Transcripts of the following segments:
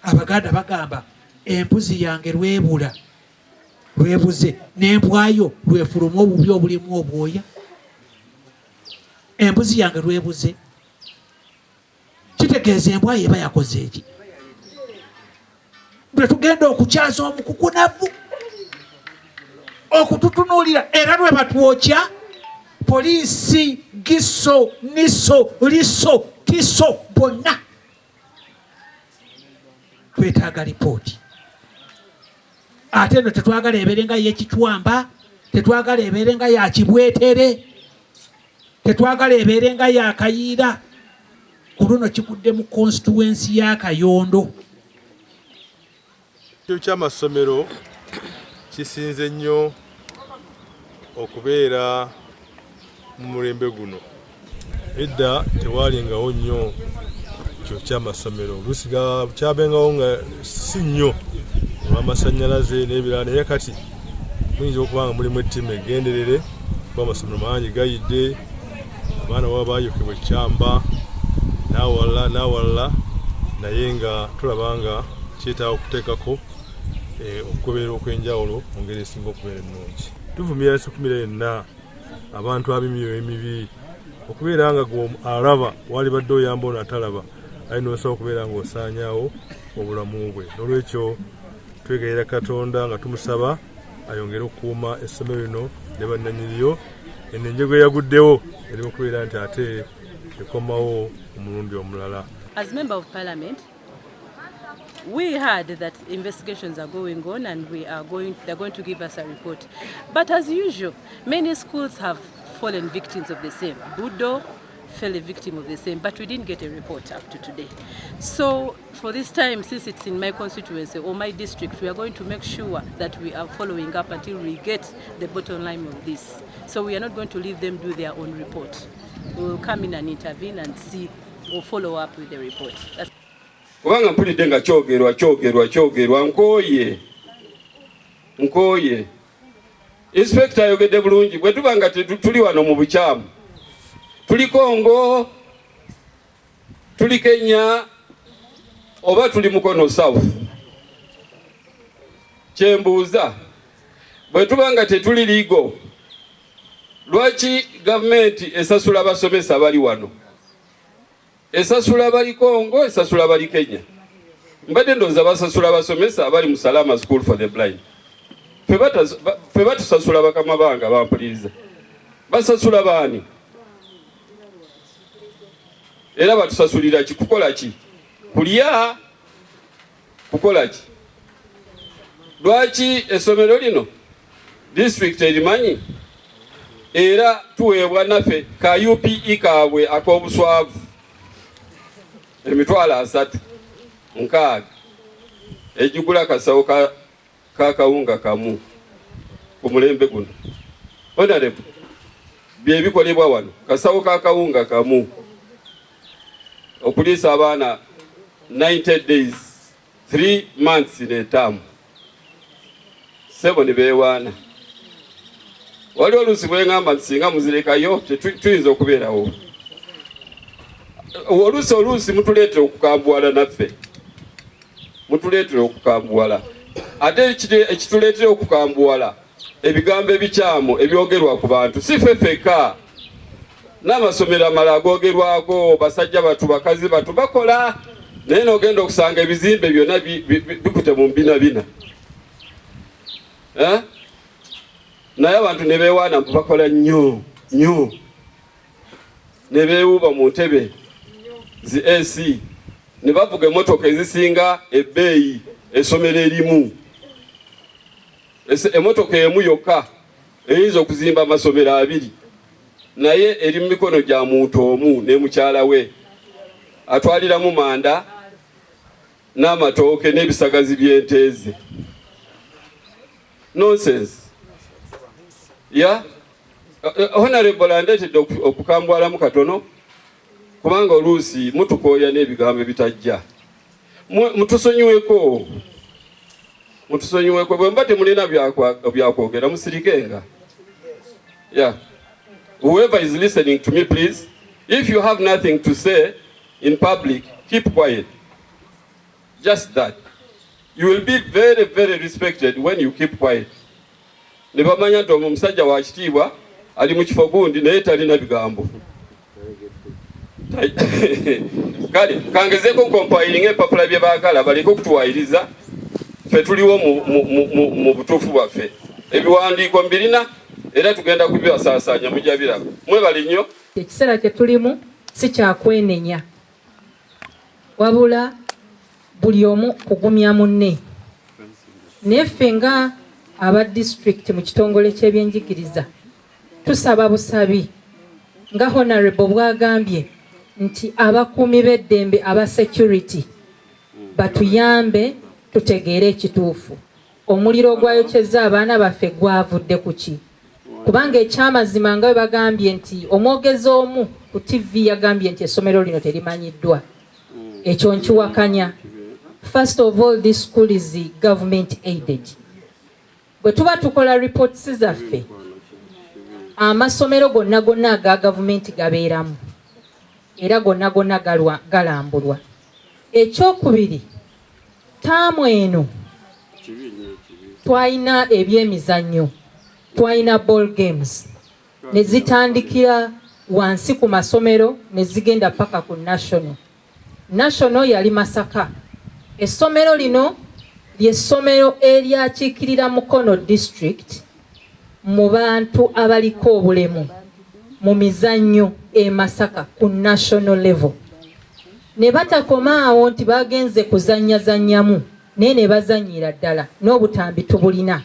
Abaganda bagamba embuzi yange lwebuze n'embwayo lwefuluma obubi obulimu obwoya. Embuzi yange lwebuze kitegeeza embwayo eba yakoze eki. Bwe tugenda okukyaza omukukunavu okututunuulira era lwe batwokya poliisi giso niso liso tiso bonna twetaaga lipooti. Ate no tetwagala ebeere nga y'ekitwamba, tetwagala ebeere nga ya kibwetere, tetwagala ebeere nga ya kayiira. Ku luno kigudde mu constituency ya Kayondo. Ekyo ky'amasomero kisinze nnyo okubeera mu mulembe guno. Edda tewaalingawo nnyo ekyo ky'amasomero, oluusi kyabengawo nga si nnyo olw'amasannyalaze n'ebirala, naye kati muyinza okuba nga mulimu ettiimu egenderere kuba amasomero mangi gayidde, abaana baba baayokebwa ekyamba n'awalala, naye nga tulaba nga kyetaaga okuteekako okugoberera okw'enjawulo mu ngeri esinga okubeera ennungi. Tuvumirira Ssekumira yenna abantu ab'emyoyo emibi okubeera nga alaba wali badde oyamba ono atalaba, alina osobola okubeera ng'osaanyaawo obulamu bwe. N'olwekyo twegayirira Katonda nga tumusaba ayongere okukuuma essomero lino ne bannanyiryo, eno enjego eyaguddewo ereme okubeera nti ate ekomawo omulundi omulala. As Member of Parliament, we heard that investigations are going on and they're going to give us a report. But as usual, many schools have fallen victims of the same. Budo fell a victim of the same, but we didn't get a report up to today. So for this time, since it's in my constituency or my district, we are going to make sure that we are following up until we get the bottom line of this. So we are not going to leave them do their own report. We will come in and intervene and see or follow up with the report. Kubanga mpulidde nga kyogerwa nkooye inspector ayogedde bulungi. Bwe tuba nga tuli wano mu bukyamu, tuli Kongo, tuli Kenya oba tuli Mukono South, kyembuuza bwe tuba nga tetuli ligo, lwaki gavumenti esasula abasomesa bali wano, esasula bali Kongo, esasula bali Kenya? Mbadde ndowooza basasula abasomesa abali mu Salaama School for the Blind. Fe batusasula bakama bange bampuliriza, basasula baani? Era batusasulira ki? Kukola ki? Kulya? Kukola ki? Lwaki essomero lino district erimanyi era tuweebwa naffe ka UPE kaabwe ak'obuswavu $30,600 ejigula kasawo kakawunga kamu ku mulembe guno? Honorable, bye bikolebwa wano, kasawo kakawunga kamu okuliisa abaana 90 days 3 months n'etaamu. Sebo ne beewaana. Waliwo oluusi bwengamba singa muzirekayo tuyinza okubeerawo. Oluusi mutuleetera okukambuwala naffe, mutuleetera okukambuwala. Ate ekituleetera okukambuwala ebigambo ebikyamu ebyogerwa ku bantu si fefeka. N'amasomero amala agoogerwako basajja batu bakazi batu bakola, naye n'ogenda okusanga ebizimbe byonna bikute mu mbinabina. Naye abantu ne beewaana bakola nnyo ne beewuuba mu ntebe zi AC ne bavuga emmotoka ezisinga ebbeeyi essomero erimu. Emmotoka emu yokka eyinza okuzimba amasomero 2, naye eri mu mikono gya muntu omu ne mukyala we atwaliramu manda n'amatooke n'ebisagazi by'enteeze. Nonsense. Honorable andeetedde okukambwalamu katono kubanga oluusi mutukooya n'ebigambo ebitajja. Mutusonyiweko bwe mba temulina byakwogera musirikenga. Whoever is listening to me, please, if you have nothing to say in public, keep quiet. just that. You will be very, very respected when you keep quiet. Ne bamanya nti omusajja wa kitiibwa ali mu kifo gundi naye talina bigambo. Kale kangezeeko compiling empapula bye baagala baleke okutuwayiriza ffe tuliwo mu butuufu bwaffe. Ebiwandiiko mbirina era tugenda kubibasaasaanya mujja biraba. Mwebale nnyo. Ekiseera kye tulimu si kyakwenenya wabula buli omu kugumya munne. Neffe nga aba district mu kitongole ky'ebyenjigiriza tusaba busabi nga honorable bwagambye nti abakuumi b'eddembe aba security batuyambe tutegeere ekituufu. Omuliro ogwayokezza abaana baffe gwavudde ku ki? Kubanga ekyamazima nga bwe bagambye nti omwogezi omu ku TV yagambye nti essomero lino terimanyiddwa. Ekyo nkiwakanya. First of all, this school is government aided. Bwe tuba tukola reports zaffe amasomero gonna gonna aga gavumenti gabeeramu era gonna gonna galambulwa. Ekyokubiri, taamu eno twalina ebyemizannyo, twalina ball games ne zitandikira wansi ku masomero ne zigenda paka ku national yali Masaka. Essomero lino ly'essomero eryakiikirira Mukono district mu bantu abaliko obulemu mu mizannyo e Masaka ku national level. Ne batakoma awo nti bagenze kuzannyazannyamu naye ne bazannyira ddala n'obutambi tubulina.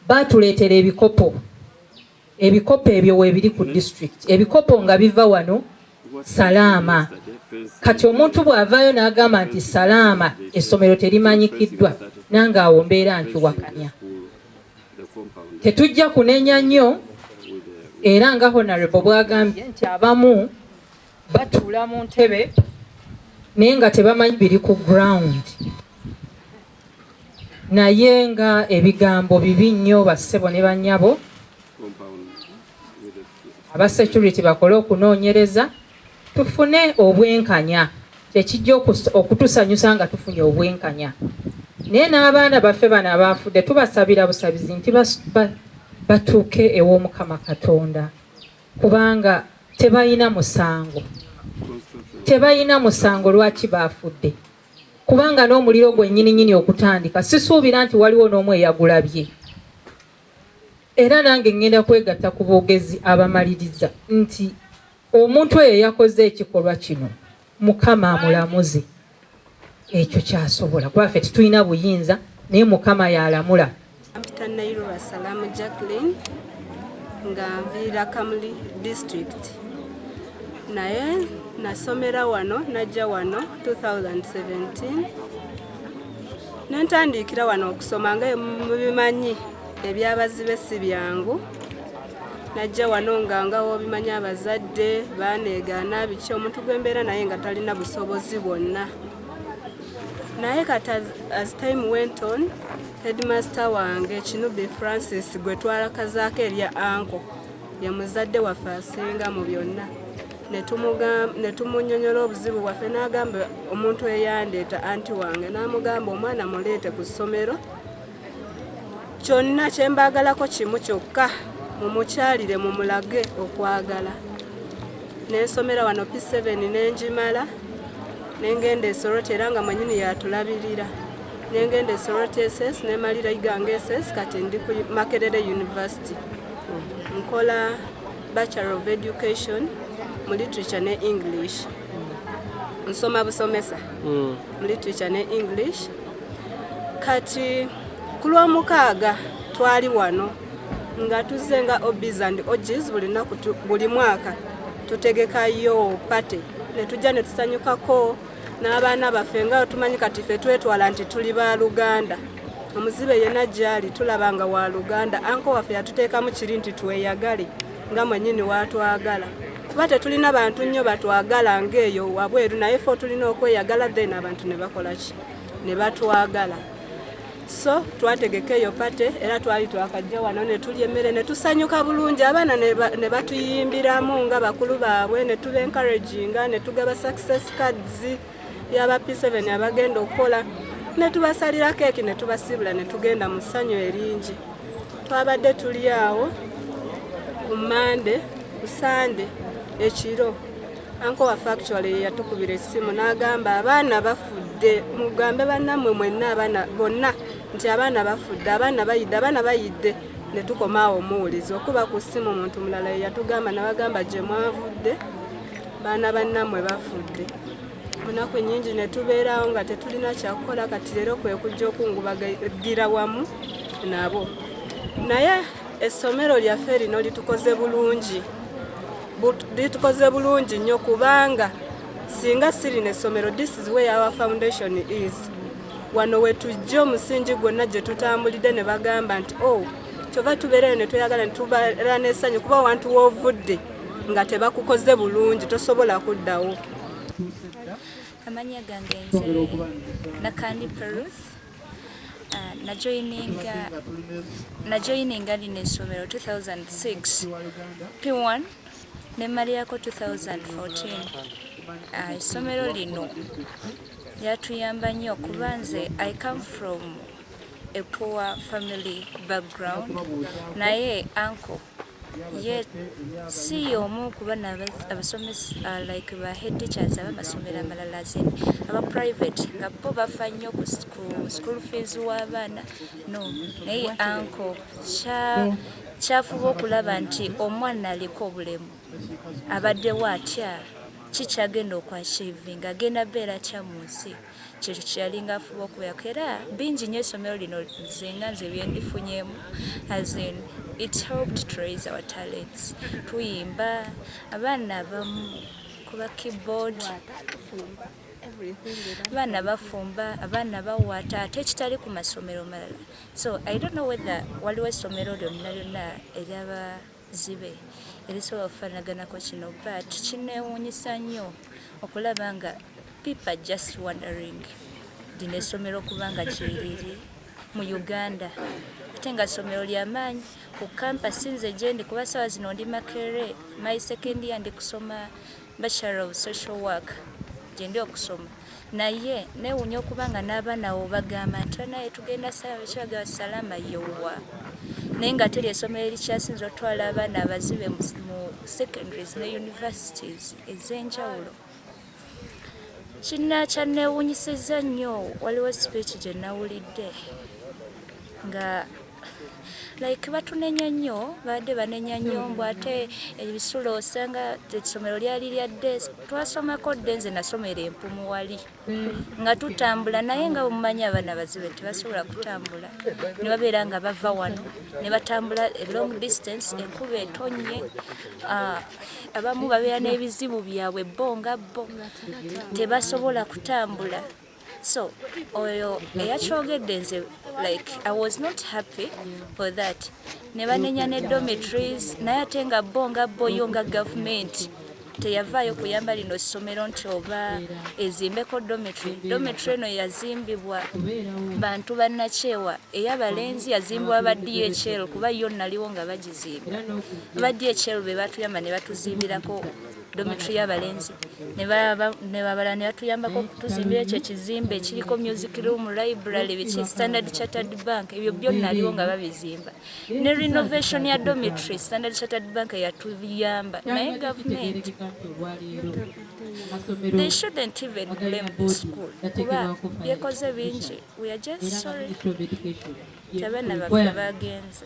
Baatuleetera ebikopo. Ebikopo ebyo weebiri ku district. Ebikopo nga biva wano Salaama. Kati omuntu bw'avaayo n'agamba nti Salaama essomero terimanyikiddwa nange awo mbeera nkiwakanya. Tetujja kunenya nnyo era nga honorable bwagambye nti abamu batuula mu ntebe naye nga tebamanyi biri ku ground. Naye nga ebigambo bibi nnyo bassebo ne bannyabo aba security bakole okunoonyereza tufune obwenkanya. Tekijja okutusanyusa nga tufunye obwenkanya. Naye n'abaana baffe bano abaafudde tubasabira busabizi nti batuuke ew'Omukama Katonda kubanga tebalina musango. Tebalina musango lwaki baafudde. Kubanga n'omuliro gwennyini okutandika sisuubira nti waliwo n'omu eyagulabye. Era nange ngenda kwegatta ku boogezi abamaliriza nti omuntu oyo yakoze ekikolwa kino Mukama amulamuze. Ekyo kyasobola kuba ffe tetulina buyinza naye Mukama yalamula. Salaama Jacqueline nga nviira Kamuli district naye nasomera wano najja wano 2017 nentandikira wano okusoma nga mubimanyi ebyabazibe si byangu. Najja wano nga obimanyi abazadde baneegaana biki omuntu gwembeera naye nga talina busobozi bwonna. Naye kati as time went on, headmaster wange Kinubi Francis gwe twalakazaako erya anko ye muzadde waffe asinga mu byonna. Ne tumunnyonnyola obuzibu bwaffe n'agamba omuntu eyandeeta anti wange n'amugamba omwana muleete ku ssomero. Kyonna kye mbaagalako kimu kyokka mumukyalire mumulage okwagala. Nensomera wano P7 n'engimala nengenda Soroti era nga mwenyini yatulabirira. Nengenda Soroti SS nemalira Iganga SS kati ndi ku Makerere University. Nkola Bachelor of Education mu literature ne English. Nsoma busomesa mu literature ne English. Kati ku Lwomukaaga twali wano nga tuzze nga OBs and OGs buli mwaka tutegekayo pate ne tujja ne tusanyukako n'abaana baffe nga tumanyi kati ffe twetwala nti tuli ba Luganda. Omuzibe yenna gyali tulabanga wa Luganda. Anko waffe yatuteekamu kiri nti tweyagale nga mwennyini watwagala. Kuba tetulina bantu nnyo batwagala ng'eyo wabweru naye ffe tulina okweyagala then abantu ne bakola ki ne batwagala. So twategeka eyo pate era twali twakajja wano ne tulya emmere ne tusanyuka bulungi. Abaana ne batuyimbiramu nga bakulu baabwe ne tuba encouraginga ne tugaba success cards y'aba P7 abagenda okukola ne tubasalira keeki ne tubasibula ne tugenda mu ssanyu eringi. Twabadde tuli awo ku Mande, ku Sande ekiro. Anko waffe actually yatukubira essimu n'agamba abaana bafudde, mugambe bannammwe mwenna abaana bonna nti abaana bafudde, abaana bayidde. Ne tukoma awo muwuliza okuba ku ssimu omuntu mulala yatugamba n'abagamba gye mwavudde baana bannammwe bafudde. Munaku nnyingi ne tubeerawo nga tetulina kyakukola, kati leero kwe kujja okungubagira wamu nabo. Naye essomero lyaffe lino litukoze bulungi nnyo kubanga singa sirina essomero, this is where our foundation is. Wano we tujja omusingi gwonna gye tutambulidde ne bagamba nti kyova tubeereyo ne tweyagala ne tubeera n'essanyu kuba wantu w'ovudde nga tebakukoze bulungi tosobola kuddawo. Amanya gange nze Nakandi Peruth. Najoininga lino essomero 2006 P1 ne malirako 2014. Essomero lino lyatuyamba nnyo kuba nze I come from a poor family background, naye uncle ye si y'omu kuba abasomesa like ba head teachers abamasomero amalala zeni aba private nga bo bafa nnyo ku school fees w'abaana. No, naye uncle kyafuba okulaba nti omwana aliko obulemu abaddewo atya kikyagenda okwachivinga agenda beera kya mu nsi. Kyekyo kyalinga afuba okubeerako era bingi nnyo essomero lino nze byendifunyemu as in it helped to raise our talents. Tuyimba abaana abamu kuba keyboard, abaana bafumba, abaana bawaata ate ekitali ku masomero malala. So I don't know whether waliwo essomero lyonna ery'abazibe erisobola okufaanaganako kino, but kineewuunyisa nnyo okulaba nga people are just wondering lino essomero kubanga kyeriri mu Uganda ate nga ssomero ly'amaanyi ku campus. Nze gye ndi kuba ssaawa zino ndi Makerere, my second year ndi kusoma Bachelor of Social Work gye ndi okusoma, naye neewuunya okubanga n'abaana abo bagamba nti naye tugenda ekibagamba Salaama yowa, naye nga teri essomero erikyasinza otwala abaana abazibe mu secondaries ne universities ez'enjawulo. Kyanneewuunyisizza nnyo, waliwo speech gye nawulidde nga like batunenya nnyo, badde banenya nnyo mbu ate ebisulo osanga essomero lyali lyadde. Twasomako dde, nze nasomera Empumu wali nga tutambula, naye nga mumanyi abaana bazibe tebasobola kutambula, ne babeera nga bava wano ne batambula long distance, enkuba etonnye. Abamu babeera n'ebizibu byabwe bo nga bo tebasobola kutambula. So oyo eyakyogedde nze like I was not happy for that. Ne banenya ne dormitories, naye ate nga bo nga bo yo nga government teyavaayo kuyamba lino ssomero nti oba ezimbeko dormitory. Dormitory eno yazimbibwa bantu bannakyewa, ey'abalenzi yazimbibwa ba DHL kuba yo naliwo nga bagizimba. Ba DHL be batuyamba ne batuzimbirako dormitory y'abalenzi, ne babala ne batuyambako okutuzimbira ekyo ekizimbe ekiriko music room, library, biki Standard Chartered Bank, ebyo byonna naliwo nga babizimba. Ne renovation ya dormitory Standard Chartered Bank yatuyamba, naye government they shouldn't even blame the school kuba byekoze bingi. We are just sorry. Abaana baffe bagenze.